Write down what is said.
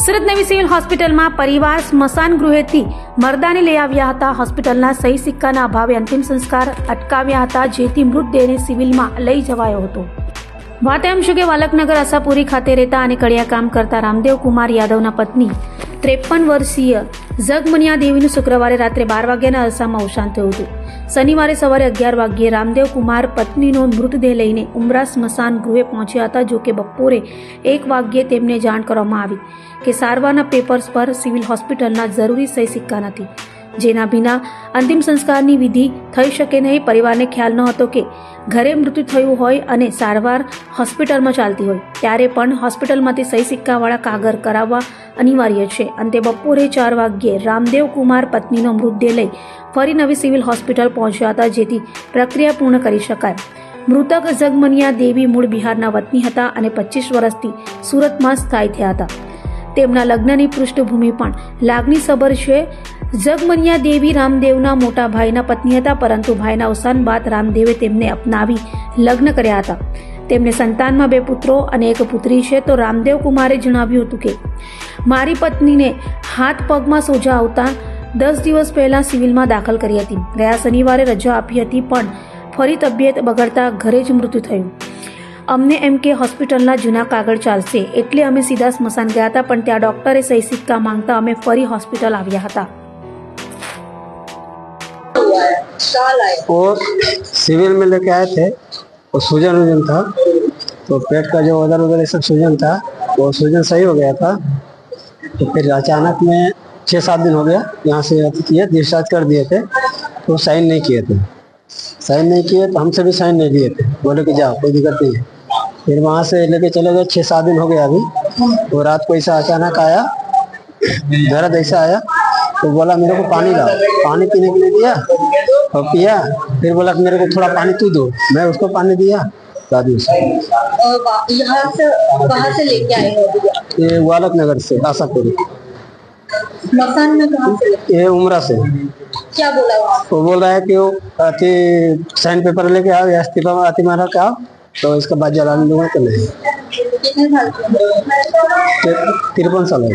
સુરત નવી સિવિલ હોસ્પિટલમાં પરિવાર સ્મશાન ગૃહેથી મરદાને લઈ આવ્યા હતા. હોસ્પિટલના સહી સિક્કાના અભાવે અંતિમ સંસ્કાર અટકાવ્યા હતા, જેથી મૃતદેહને સિવિલમાં લઈ જવાયો હતો. વાત એમ છે કે વાલકનગર આશાપુરી ખાતે રહેતા અને કડિયા કામ કરતા રામદેવ કુમાર યાદવના પત્ની 53 વર્ષીય જગમનિયા દેવીનું શુક્રવારે રાત્રે 12 વાગ્યાના અરસામાં અવસાન થયું હતું. શનિવારે સવારે 11 વાગ્યે રામદેવ કુમાર પત્નીનો મૃતદેહ લઈને ઉમરા સ્મશાન ગૃહે પહોંચ્યા હતા. જો કે બપોરે 1 વાગ્યે તેમને જાણ કરવામાં આવી કે સારવારના પેપર્સ પર સિવિલ હોસ્પિટલના જરૂરી સહી સિક્કા નથી, જેના વિના અંતિમ સંસ્કારની વિધિ થઈ શકે નહીં. પરિવારને ખ્યાલ ન હતો કે ઘરે મૃત્યુ થયું હોય અને સારવાર હોસ્પિટલમાં ચાલતી હોય ત્યારે પણ હોસ્પિટલમાંથી સહી સિક્કાવાળા કાગળ કરાવવા અનિવાર્ય છે. અંતે બપોરે 4 વાગ્યે રામદેવ કુમાર પત્નીનો મૃતદેહ લઈ ફરી નવી સિવિલ હોસ્પિટલ પહોંચ્યા હતા, જેથી પ્રક્રિયા પૂર્ણ કરી શકાય. મૃતક જગમનિયા દેવી મૂળ બિહારના વતની હતા અને 25 વર્ષથી સુરતમાં સ્થાયી થયા હતા. તેમના લગ્નની પૃષ્ઠભૂમિ પણ લાગણીસભર છે. જગમનિયા દેવી રામદેવના મોટા ભાઈના પત્ની હતા, પરંતુ ભાઈના અવસાન બાદ રામદેવે તેમને અપનાવી લગ્ન કર્યા હતા. તેમને સંતાનમાં 2 પુત્રો અને 1 પુત્રી છે. તો રામદેવ કુમારે જણાવ્યું હતું કે મારી પત્નીને હાથ પગમાં સોજા આવતા 10 દિવસ પહેલા સિવિલમાં દાખલ કરી હતી. ગયા શનિવારે રજા આપી હતી, પણ ફરી તબિયત બગડતા ઘરે જ મૃત્યુ થયું. અમને એમ કે હોસ્પિટલના જૂના કાગળ ચાલશે, એટલે અમે સીધા સ્મશાન ગયા હતા, પણ ત્યાં ડોક્ટરે સહી સિક્કા માંગતા અમે ફરી હોસ્પિટલ આવ્યા હતા. और सिविल में लेके आए थे, वो सूजन वूजन था, तो पेट का जो उधर उधर सब सूजन था, वो सूजन सही हो गया था. तो फिर अचानक में 6-7 दिन हो गया, यहाँ से किए डिस्चार्ज कर दिए थे, तो साइन नहीं किए थे. साइन नहीं किए तो हमसे भी साइन नहीं लिए थे, बोले कि जाओ कोई दिक्कत नहीं है. फिर वहाँ से लेके चले गए. 6-7 दिन हो गया अभी. तो रात को ऐसा अचानक आया, दर्द ऐसा आया, तो बोला मेरे को पानी लाओ. पानी पीने के लिए दिया और पिया. फिर बोला कि मेरे को थोड़ा पानी तू दो. मैं उसको पानी दिया. दादी से यहाँ से कहाँ से लेके आए हो? ये वालक नगर से आशापुरी. मकान में कहाँ से? ये उमरा से. क्या बोला वहाँ? वो बोल रहा है कि वो अति साइन पेपर लेके आओ या इस्तीफा में अति मारा के आओ, तो इसका बाद जलाने दूंगा. तो नहीं. कितने साल के? 53 साल है.